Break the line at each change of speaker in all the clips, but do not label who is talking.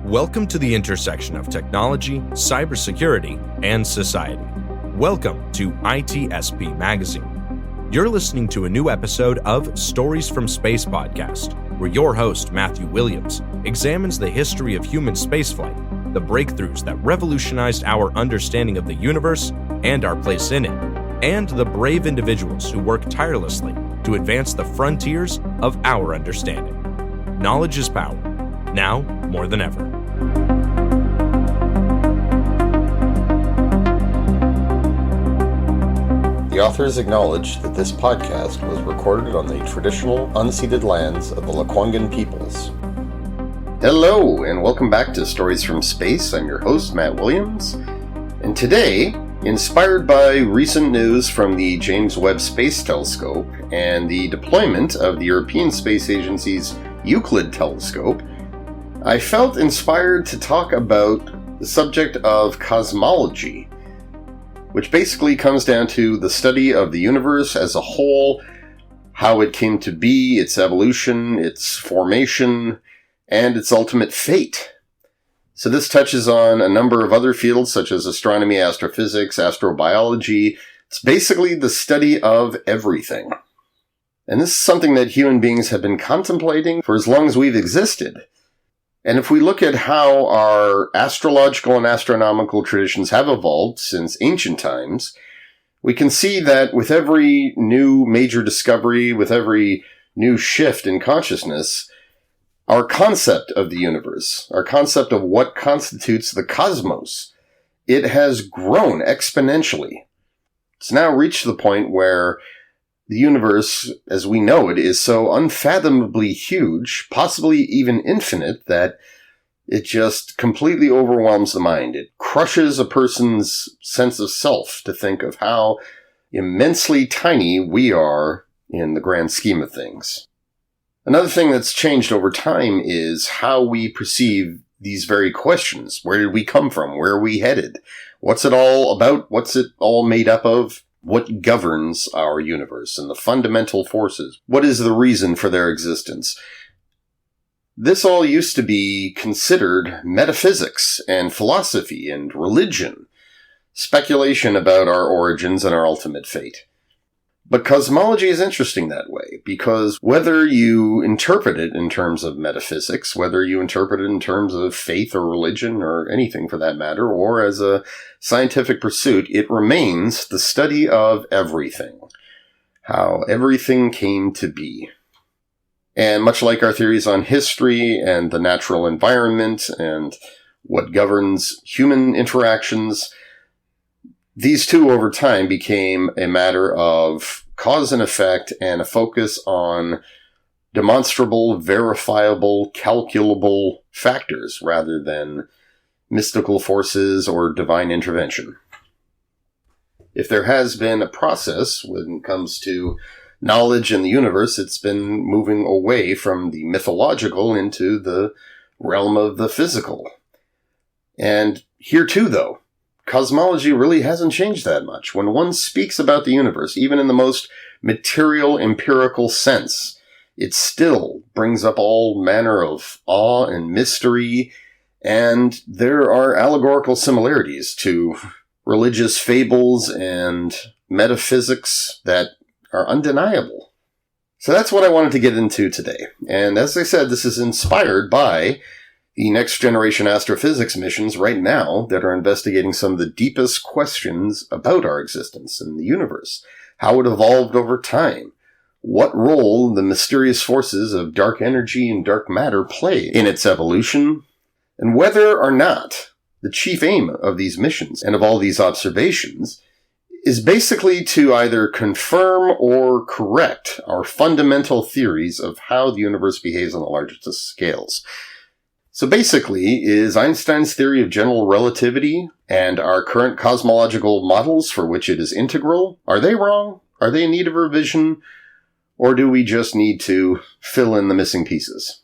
Welcome to the intersection of technology, cybersecurity, and society. Welcome to ITSP Magazine. You're listening to a new episode of Stories from Space podcast, where your host, Matthew Williams, examines the history of human spaceflight, the breakthroughs that revolutionized our understanding of the universe and our place in it, and the brave individuals who work tirelessly to advance the frontiers of our understanding. Knowledge is power, now more than ever.
The authors acknowledge that this podcast was recorded on the traditional, unceded lands of the Lekwungen peoples. Hello, and welcome back to Stories from Space. I'm your host, Matt Williams. And today, inspired by recent news from the James Webb Space Telescope and the deployment of the European Space Agency's Euclid telescope, I felt inspired to talk about the subject of cosmology, which basically comes down to the study of the universe as a whole, how it came to be, its evolution, its formation, and its ultimate fate. So this touches on a number of other fields such as astronomy, astrophysics, astrobiology. It's basically the study of everything. And this is something that human beings have been contemplating for as long as we've existed. And if we look at how our astrological and astronomical traditions have evolved since ancient times, we can see that with every new major discovery, with every new shift in consciousness, our concept of the universe, our concept of what constitutes the cosmos, it has grown exponentially. It's now reached the point where the universe, as we know it, is so unfathomably huge, possibly even infinite, that it just completely overwhelms the mind. It crushes a person's sense of self to think of how immensely tiny we are in the grand scheme of things. Another thing that's changed over time is how we perceive these very questions. Where did we come from? Where are we headed? What's it all about? What's it all made up of? What governs our universe and the fundamental forces? What is the reason for their existence? This all used to be considered metaphysics and philosophy and religion, speculation about our origins and our ultimate fate. But cosmology is interesting that way, because whether you interpret it in terms of metaphysics, whether you interpret it in terms of faith or religion or anything for that matter, or as a scientific pursuit, it remains the study of everything, how everything came to be. And much like our theories on history and the natural environment and what governs human interactions, these two over time became a matter of cause and effect and a focus on demonstrable, verifiable, calculable factors rather than mystical forces or divine intervention. If there has been a process when it comes to knowledge in the universe, it's been moving away from the mythological into the realm of the physical. And here too, though, cosmology really hasn't changed that much. When one speaks about the universe, even in the most material, empirical sense, it still brings up all manner of awe and mystery, and there are allegorical similarities to religious fables and metaphysics that are undeniable. So that's what I wanted to get into today. And as I said, this is inspired by the next generation astrophysics missions right now that are investigating some of the deepest questions about our existence in the universe, how it evolved over time, what role the mysterious forces of dark energy and dark matter play in its evolution, and whether or not the chief aim of these missions and of all these observations is basically to either confirm or correct our fundamental theories of how the universe behaves on the largest scales. So basically, is Einstein's theory of general relativity and our current cosmological models for which it is integral, are they wrong? Are they in need of revision? Or do we just need to fill in the missing pieces?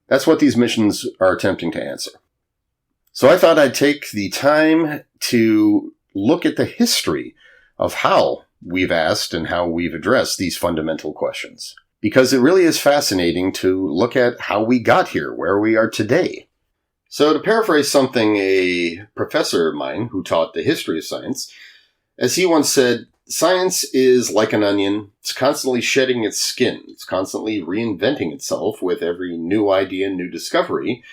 That's what these missions are attempting to answer. So I thought I'd take the time to look at the history of how we've asked and how we've addressed these fundamental questions. because it really is fascinating to look at how we got here, where we are today. So to paraphrase something a professor of mine who taught the history of science, as he once said, science is like an onion. It's constantly shedding its skin. It's constantly reinventing itself with every new idea and new discovery.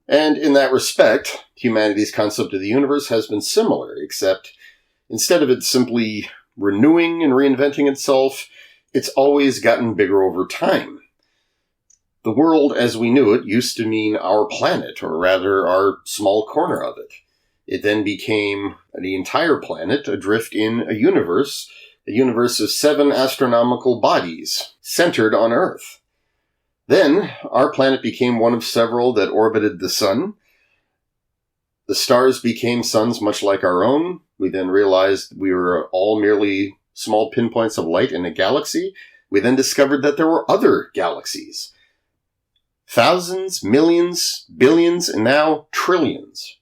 And in that respect, humanity's concept of the universe has been similar, except instead of it simply renewing and reinventing itself, it's always gotten bigger over time. The world as we knew it used to mean our planet, or rather our small corner of it. It then became the entire planet adrift in a universe of 7 astronomical bodies centered on Earth. Then our planet became one of several that orbited the sun. The stars became suns much like our own. We then realized we were all merely small pinpoints of light in a galaxy. We then discovered that there were other galaxies. Thousands, millions, billions, and now trillions.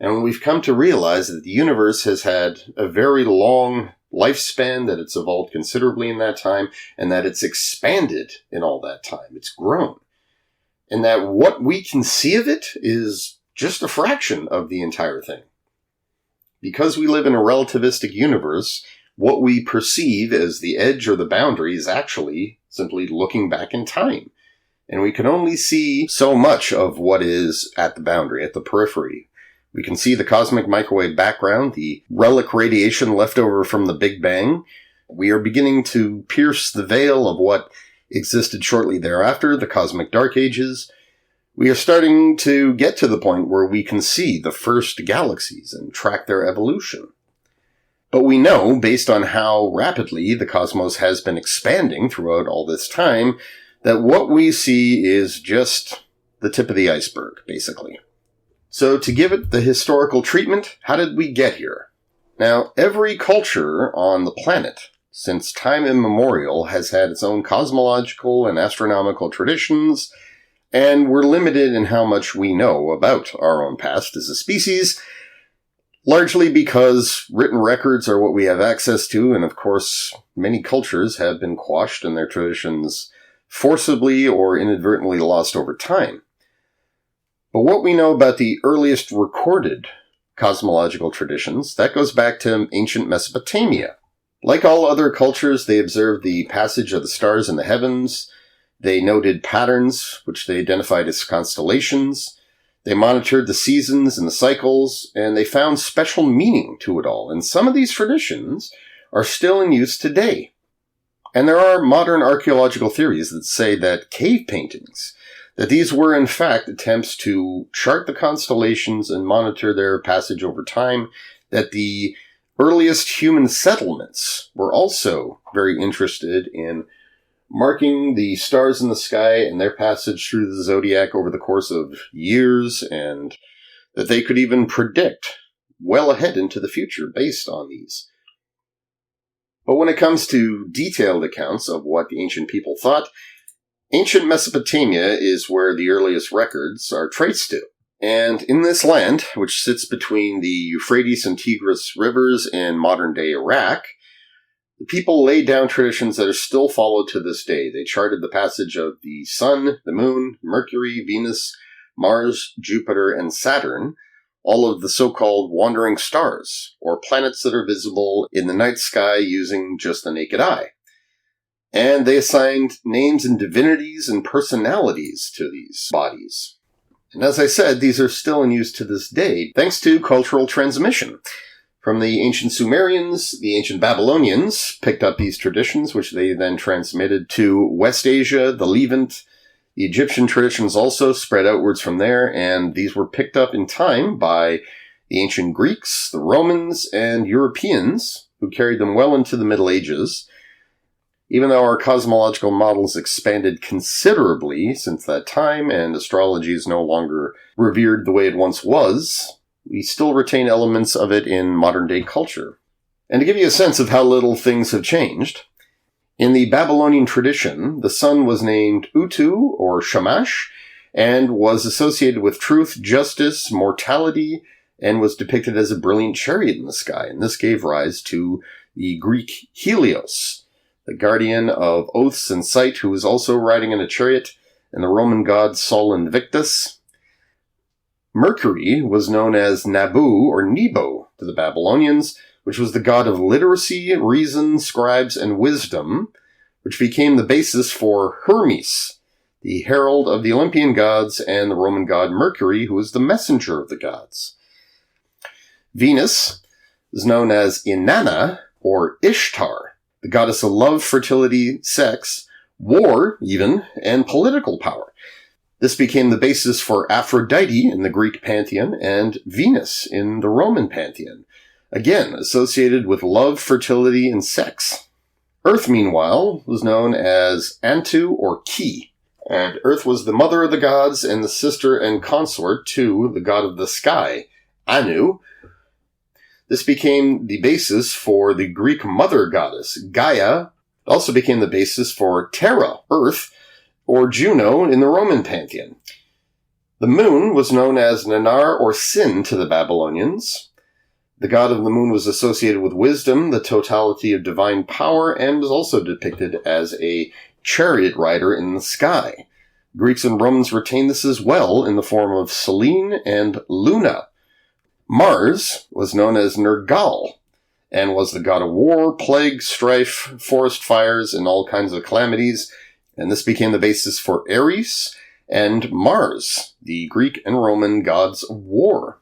And we've come to realize that the universe has had a very long lifespan, that it's evolved considerably in that time, and that it's expanded in all that time. It's grown. And that what we can see of it is just a fraction of the entire thing. Because we live in a relativistic universe, what we perceive as the edge or the boundary is actually simply looking back in time. And we can only see so much of what is at the boundary, at the periphery. We can see the cosmic microwave background, the relic radiation left over from the Big Bang. We are beginning to pierce the veil of what existed shortly thereafter, the cosmic dark ages. We are starting to get to the point where we can see the first galaxies and track their evolution. But we know, based on how rapidly the cosmos has been expanding throughout all this time, that what we see is just the tip of the iceberg, basically. So to give it the historical treatment, how did we get here? Now, every culture on the planet, since time immemorial, has had its own cosmological and astronomical traditions, and we're limited in how much we know about our own past as a species, largely because written records are what we have access to, and of course, many cultures have been quashed and their traditions forcibly or inadvertently lost over time. But what we know about the earliest recorded cosmological traditions, that goes back to ancient Mesopotamia. Like all other cultures, they observed the passage of the stars in the heavens. They noted patterns, which they identified as constellations. They monitored the seasons and the cycles, and they found special meaning to it all. And some of these traditions are still in use today. And there are modern archaeological theories that say that cave paintings, that these were in fact attempts to chart the constellations and monitor their passage over time, that the earliest human settlements were also very interested in marking the stars in the sky and their passage through the zodiac over the course of years, and that they could even predict well ahead into the future based on these. But when it comes to detailed accounts of what the ancient people thought, ancient Mesopotamia is where the earliest records are traced to. And in this land, which sits between the Euphrates and Tigris rivers in modern-day Iraq, the people laid down traditions that are still followed to this day. They charted the passage of the Sun, the Moon, Mercury, Venus, Mars, Jupiter, and Saturn, all of the so-called wandering stars, or planets that are visible in the night sky using just the naked eye. And they assigned names and divinities and personalities to these bodies. And as I said, these are still in use to this day, thanks to cultural transmission. From the ancient Sumerians, the ancient Babylonians picked up these traditions, which they then transmitted to West Asia, the Levant. The Egyptian traditions also spread outwards from there, and these were picked up in time by the ancient Greeks, the Romans, and Europeans, who carried them well into the Middle Ages. Even though our cosmological models expanded considerably since that time, and astrology is no longer revered the way it once was, we still retain elements of it in modern-day culture. And to give you a sense of how little things have changed, in the Babylonian tradition, the sun was named Utu, or Shamash, and was associated with truth, justice, mortality, and was depicted as a brilliant chariot in the sky. And this gave rise to the Greek Helios, the guardian of oaths and sight, who was also riding in a chariot, and the Roman god Sol Invictus. Mercury was known as Nabu or Nebo to the Babylonians, which was the god of literacy, reason, scribes, and wisdom, which became the basis for Hermes, the herald of the Olympian gods, and the Roman god Mercury, who was the messenger of the gods. Venus is known as Inanna or Ishtar, the goddess of love, fertility, sex, war even, and political power. This became the basis for Aphrodite in the Greek pantheon and Venus in the Roman pantheon, again associated with love, fertility, and sex. Earth, meanwhile, was known as Antu or Ki, and Earth was the mother of the gods and the sister and consort to the god of the sky, Anu. This became the basis for the Greek mother goddess, Gaia. It also became the basis for Terra, Earth, or Juno in the Roman pantheon. The moon was known as Nanar or Sin to the Babylonians. The god of the moon was associated with wisdom, the totality of divine power, and was also depicted as a chariot rider in the sky. Greeks and Romans retained this as well in the form of Selene and Luna. Mars was known as Nergal, and was the god of war, plague, strife, forest fires, and all kinds of calamities, and this became the basis for Ares and Mars, the Greek and Roman gods of war.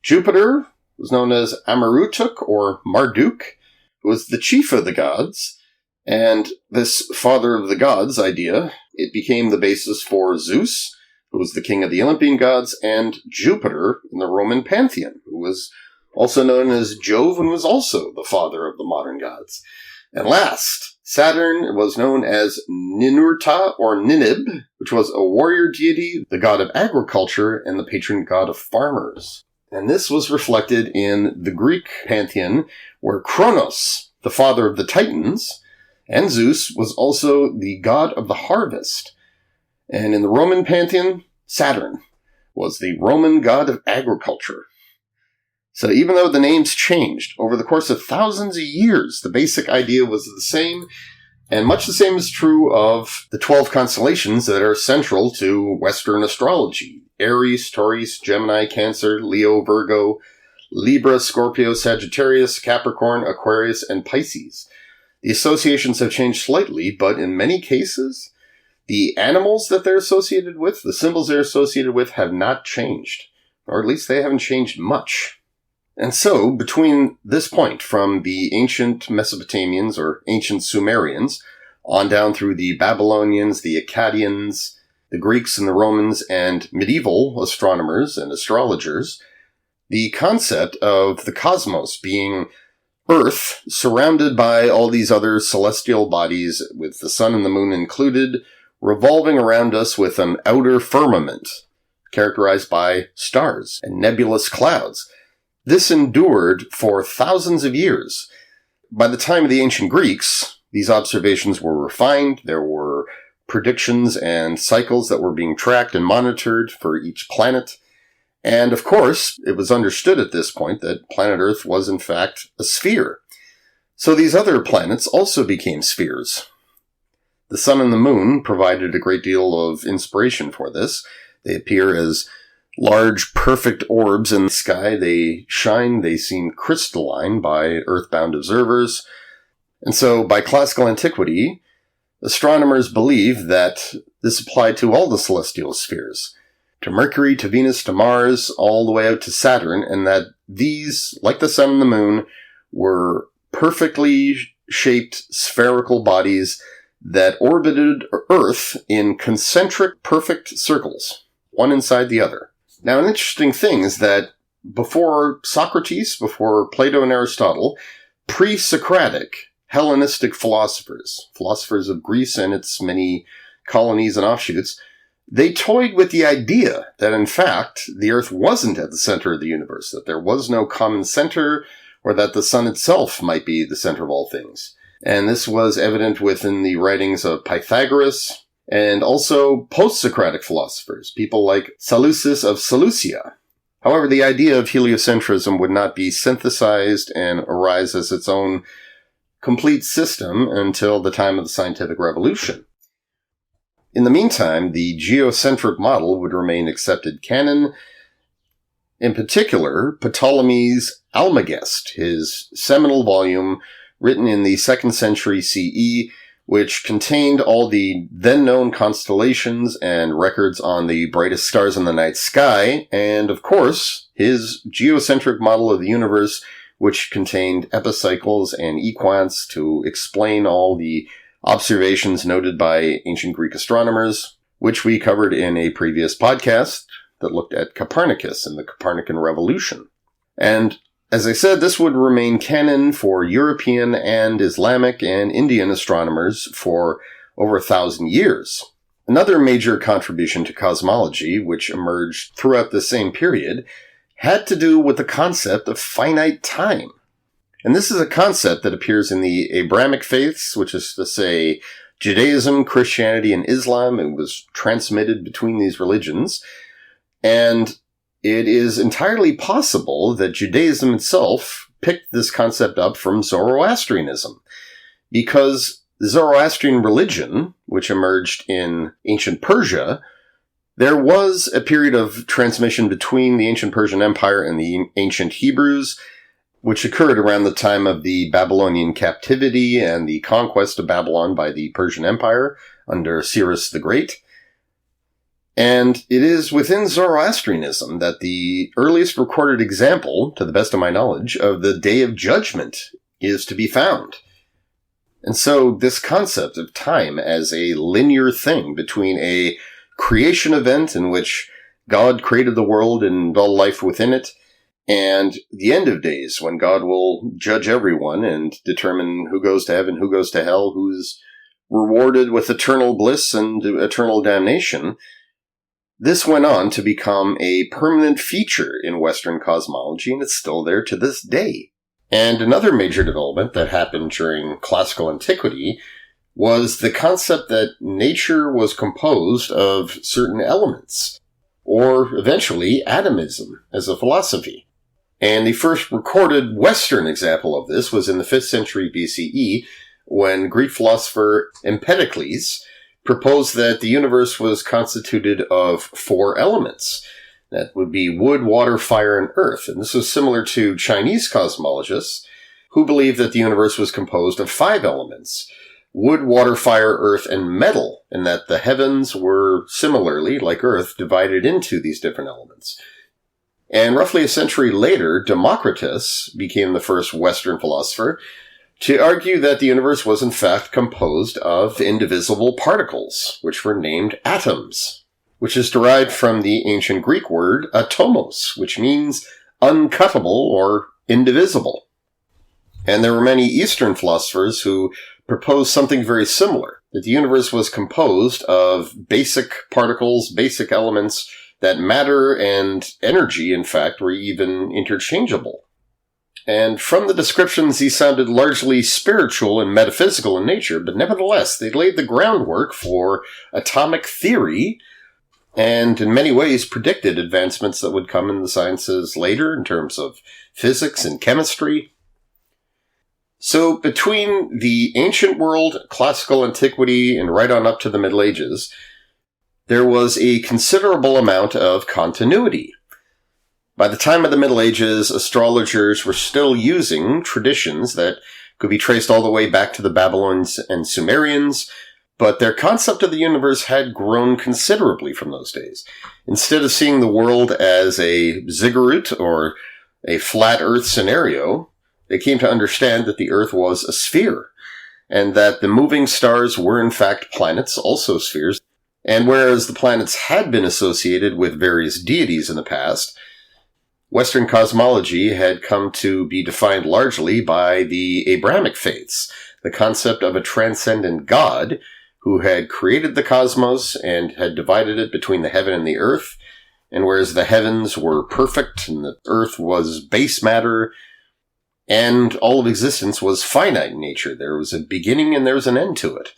Jupiter was known as Amarutuk or Marduk, who was the chief of the gods, and this father of the gods idea, it became the basis for Zeus, who was the king of the Olympian gods, and Jupiter in the Roman pantheon, who was also known as Jove and was also the father of the modern gods. And last, Saturn was known as Ninurta or Ninib, which was a warrior deity, the god of agriculture, and the patron god of farmers. And this was reflected in the Greek pantheon, where Kronos, the father of the Titans, and Zeus was also the god of the harvest. And in the Roman pantheon, Saturn was the Roman god of agriculture. So even though the names changed over the course of thousands of years, the basic idea was the same, and much the same is true of the 12 constellations that are central to Western astrology: Aries, Taurus, Gemini, Cancer, Leo, Virgo, Libra, Scorpio, Sagittarius, Capricorn, Aquarius, and Pisces. The associations have changed slightly, but in many cases, the animals that they're associated with, the symbols they're associated with, have not changed, or at least they haven't changed much. And so, between this point, from the ancient Mesopotamians or ancient Sumerians, on down through the Babylonians, the Akkadians, the Greeks and the Romans, and medieval astronomers and astrologers, the concept of the cosmos being Earth surrounded by all these other celestial bodies, with the sun and the moon included, revolving around us with an outer firmament, characterized by stars and nebulous clouds. This endured for thousands of years. By the time of the ancient Greeks, these observations were refined. There were predictions and cycles that were being tracked and monitored for each planet. And of course, it was understood at this point that planet Earth was in fact a sphere. So these other planets also became spheres. The sun and the moon provided a great deal of inspiration for this. They appear as large, perfect orbs in the sky. They shine, they seem crystalline by earthbound observers. And so, by classical antiquity, astronomers believed that this applied to all the celestial spheres, to Mercury, to Venus, to Mars, all the way out to Saturn, and that these, like the sun and the moon, were perfectly shaped spherical bodies that orbited Earth in concentric, perfect circles, one inside the other. Now, an interesting thing is that before Socrates, before Plato and Aristotle, pre-Socratic Hellenistic philosophers of Greece and its many colonies and offshoots, they toyed with the idea that, in fact, the Earth wasn't at the center of the universe, that there was no common center, or that the sun itself might be the center of all things. And this was evident within the writings of Pythagoras, and also post-Socratic philosophers, people like Seleucus of Seleucia. However, the idea of heliocentrism would not be synthesized and arise as its own complete system until the time of the scientific revolution. In the meantime, the geocentric model would remain accepted canon, in particular, Ptolemy's Almagest, his seminal volume written in the 2nd century CE, which contained all the then-known constellations and records on the brightest stars in the night sky, and, of course, his geocentric model of the universe, which contained epicycles and equants to explain all the observations noted by ancient Greek astronomers, which we covered in a previous podcast that looked at Copernicus and the Copernican revolution. And as I said, this would remain canon for European and Islamic and Indian astronomers for over 1,000 years. Another major contribution to cosmology, which emerged throughout the same period, had to do with the concept of finite time. And this is a concept that appears in the Abrahamic faiths, which is to say Judaism, Christianity, and Islam. It was transmitted between these religions. And it is entirely possible that Judaism itself picked this concept up from Zoroastrianism, because the Zoroastrian religion, which emerged in ancient Persia, there was a period of transmission between the ancient Persian Empire and the ancient Hebrews, which occurred around the time of the Babylonian captivity and the conquest of Babylon by the Persian Empire under Cyrus the Great. And it is within Zoroastrianism that the earliest recorded example, to the best of my knowledge, of the Day of Judgment is to be found. And so this concept of time as a linear thing between a creation event in which God created the world and all life within it, and the end of days, when God will judge everyone and determine who goes to heaven, who goes to hell, who's rewarded with eternal bliss and eternal damnation. This went on to become a permanent feature in Western cosmology, and it's still there to this day. And another major development that happened during classical antiquity was the concept that nature was composed of certain elements, or eventually atomism as a philosophy. And the first recorded Western example of this was in the 5th century BCE, when Greek philosopher Empedocles proposed that the universe was constituted of 4 elements. That would be wood, water, fire, and earth. And this was similar to Chinese cosmologists, who believed that the universe was composed of 5 elements: wood, water, fire, earth, and metal, and that the heavens were similarly, like earth, divided into these different elements. And roughly a century later, Democritus became the first Western philosopher to argue that the universe was in fact composed of indivisible particles, which were named atoms, which is derived from the ancient Greek word atomos, which means uncuttable or indivisible. And there were many Eastern philosophers who proposed something very similar, that the universe was composed of basic particles, basic elements, that matter and energy, in fact, were even interchangeable. And from the descriptions, these sounded largely spiritual and metaphysical in nature, but nevertheless, they laid the groundwork for atomic theory, and in many ways predicted advancements that would come in the sciences later in terms of physics and chemistry. So between the ancient world, classical antiquity, and right on up to the Middle Ages, there was a considerable amount of continuity. By the time of the Middle Ages, astrologers were still using traditions that could be traced all the way back to the Babylonians and Sumerians, but their concept of the universe had grown considerably from those days. Instead of seeing the world as a ziggurat or a flat Earth scenario, they came to understand that the Earth was a sphere, and that the moving stars were in fact planets, also spheres. And whereas the planets had been associated with various deities in the past, Western cosmology had come to be defined largely by the Abrahamic faiths, the concept of a transcendent God who had created the cosmos and had divided it between the heaven and the earth. And whereas the heavens were perfect and the earth was base matter, and all of existence was finite in nature, there was a beginning and there was an end to it.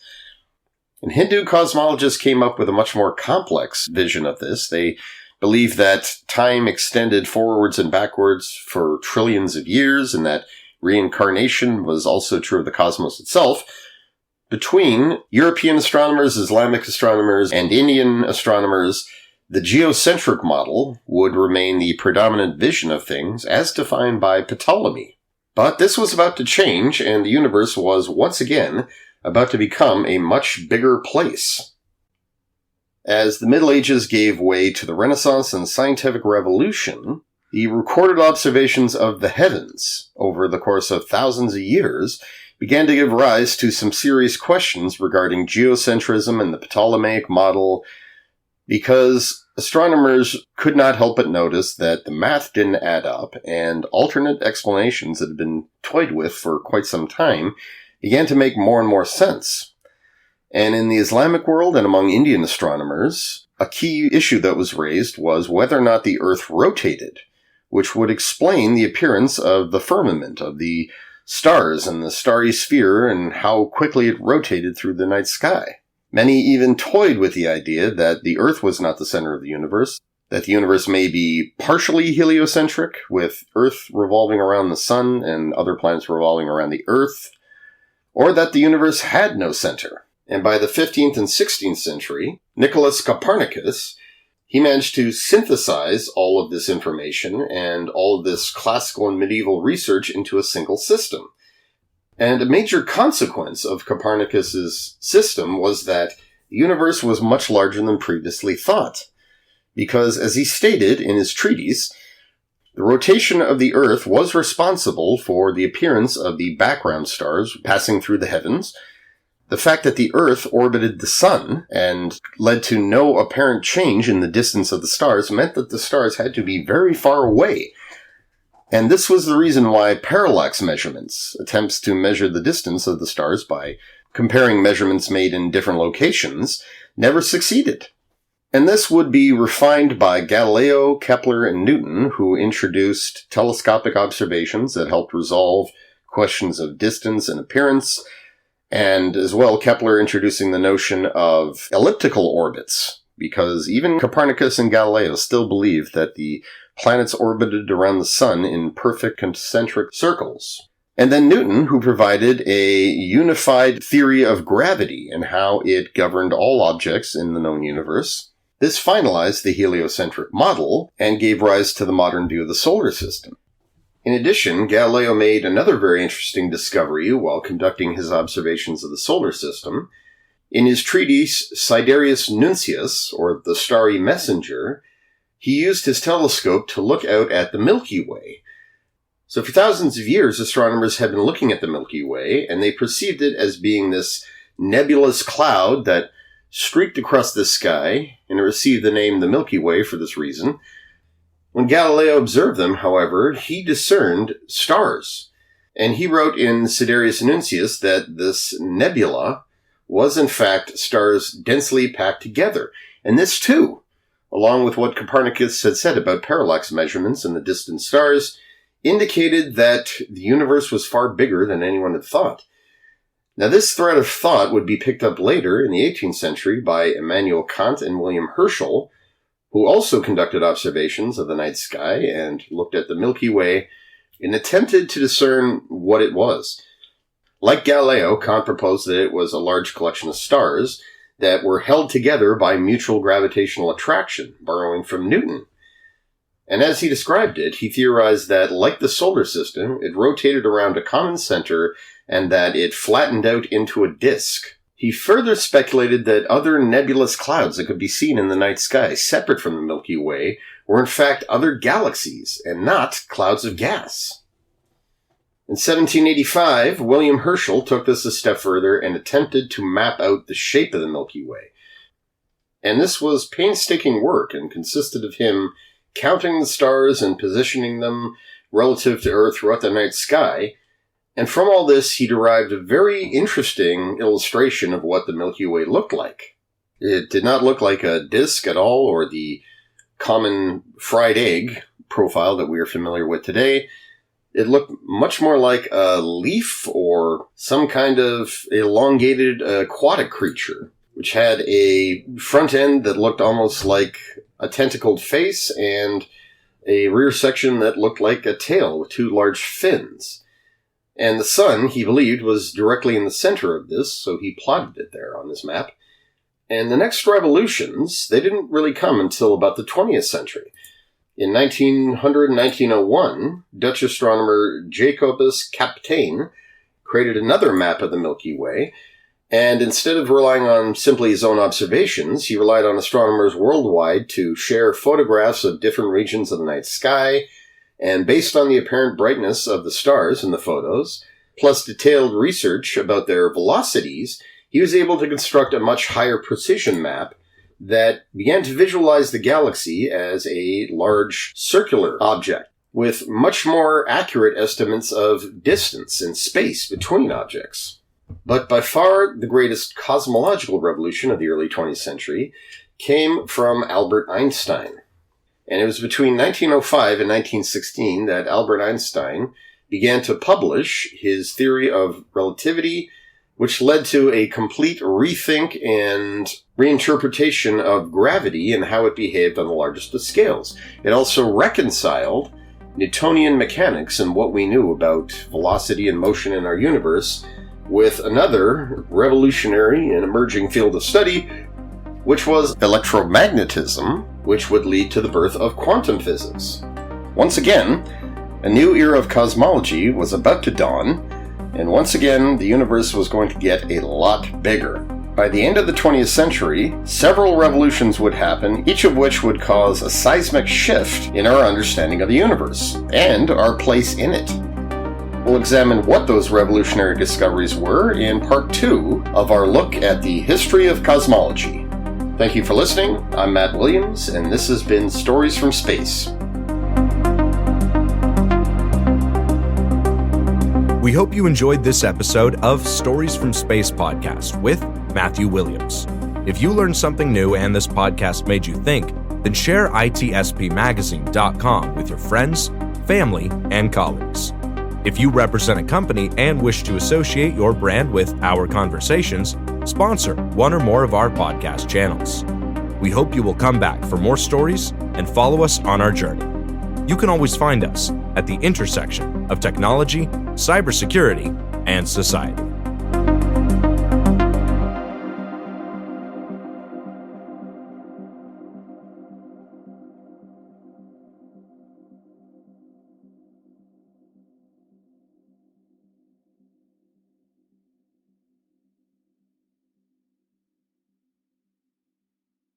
And Hindu cosmologists came up with a much more complex vision of this. They believed that time extended forwards and backwards for trillions of years, and that reincarnation was also true of the cosmos itself. Between European astronomers, Islamic astronomers, and Indian astronomers, the geocentric model would remain the predominant vision of things as defined by Ptolemy. But this was about to change, and the universe was once again about to become a much bigger place. As the Middle Ages gave way to the Renaissance and scientific revolution, the recorded observations of the heavens over the course of thousands of years began to give rise to some serious questions regarding geocentrism and the Ptolemaic model, because astronomers could not help but notice that the math didn't add up, and alternate explanations that had been toyed with for quite some time began to make more and more sense. And in the Islamic world and among Indian astronomers, a key issue that was raised was whether or not the Earth rotated, which would explain the appearance of the firmament, of the stars and the starry sphere, and how quickly it rotated through the night sky. Many even toyed with the idea that the Earth was not the center of the universe, that the universe may be partially heliocentric, with Earth revolving around the Sun and other planets revolving around the Earth, or that the universe had no center. And by the 15th and 16th century, Nicholas Copernicus, he managed to synthesize all of this information and all of this classical and medieval research into a single system. And a major consequence of Copernicus's system was that the universe was much larger than previously thought. Because, as he stated in his treatise, the rotation of the Earth was responsible for the appearance of the background stars passing through the heavens. The fact that the Earth orbited the Sun and led to no apparent change in the distance of the stars meant that the stars had to be very far away. And this was the reason why parallax measurements, attempts to measure the distance of the stars by comparing measurements made in different locations, never succeeded. And this would be refined by Galileo, Kepler, and Newton, who introduced telescopic observations that helped resolve questions of distance and appearance, and as well Kepler introducing the notion of elliptical orbits, because even Copernicus and Galileo still believed that the planets orbited around the Sun in perfect concentric circles. And then Newton, who provided a unified theory of gravity and how it governed all objects in the known universe. This finalized the heliocentric model and gave rise to the modern view of the solar system. In addition, Galileo made another very interesting discovery while conducting his observations of the solar system. In his treatise Sidereus Nuncius, or the Starry Messenger, he used his telescope to look out at the Milky Way. So for thousands of years, astronomers had been looking at the Milky Way, and they perceived it as being this nebulous cloud that streaked across the sky, and it received the name the Milky Way for this reason. When Galileo observed them, however, he discerned stars, and he wrote in Sidereus Nuncius that this nebula was in fact stars densely packed together. And this too, along with what Copernicus had said about parallax measurements and the distant stars, indicated that the universe was far bigger than anyone had thought. Now, this thread of thought would be picked up later in the 18th century by Immanuel Kant and William Herschel, who also conducted observations of the night sky and looked at the Milky Way and attempted to discern what it was. Like Galileo, Kant proposed that it was a large collection of stars that were held together by mutual gravitational attraction, borrowing from Newton. And as he described it, he theorized that, like the solar system, it rotated around a common center and that it flattened out into a disk. He further speculated that other nebulous clouds that could be seen in the night sky, separate from the Milky Way, were in fact other galaxies and not clouds of gas. In 1785, William Herschel took this a step further and attempted to map out the shape of the Milky Way. And this was painstaking work and consisted of him counting the stars and positioning them relative to Earth throughout the night sky. And from all this, he derived a very interesting illustration of what the Milky Way looked like. It did not look like a disk at all, or the common fried egg profile that we are familiar with today. It looked much more like a leaf or some kind of elongated aquatic creature, which had a front end that looked almost like a tentacled face and a rear section that looked like a tail with two large fins. And the sun, he believed, was directly in the center of this, so he plotted it there on his map. And the next revolutions, they didn't really come until about the 20th century. In 1900 and 1901, Dutch astronomer Jacobus Kapteyn created another map of the Milky Way, and instead of relying on simply his own observations, he relied on astronomers worldwide to share photographs of different regions of the night sky, and based on the apparent brightness of the stars in the photos, plus detailed research about their velocities, he was able to construct a much higher precision map that began to visualize the galaxy as a large circular object, with much more accurate estimates of distance and space between objects. But by far the greatest cosmological revolution of the early 20th century came from Albert Einstein. And it was between 1905 and 1916 that Albert Einstein began to publish his theory of relativity, which led to a complete rethink and reinterpretation of gravity and how it behaved on the largest of scales. It also reconciled Newtonian mechanics and what we knew about velocity and motion in our universe with another revolutionary and emerging field of study, which was electromagnetism, which would lead to the birth of quantum physics. Once again, a new era of cosmology was about to dawn, and once again, the universe was going to get a lot bigger. By the end of the 20th century, several revolutions would happen, each of which would cause a seismic shift in our understanding of the universe, and our place in it. We'll examine what those revolutionary discoveries were in part 2 of our look at the history of cosmology. Thank you for listening. I'm Matt Williams, and this has been Stories from Space.
We hope you enjoyed this episode of Stories from Space podcast with Matthew Williams. If you learned something new and this podcast made you think, then share itspmagazine.com with your friends, family, and colleagues. If you represent a company and wish to associate your brand with our conversations, sponsor one or more of our podcast channels. We hope you will come back for more stories and follow us on our journey. You can always find us at the intersection of technology, cybersecurity, and society.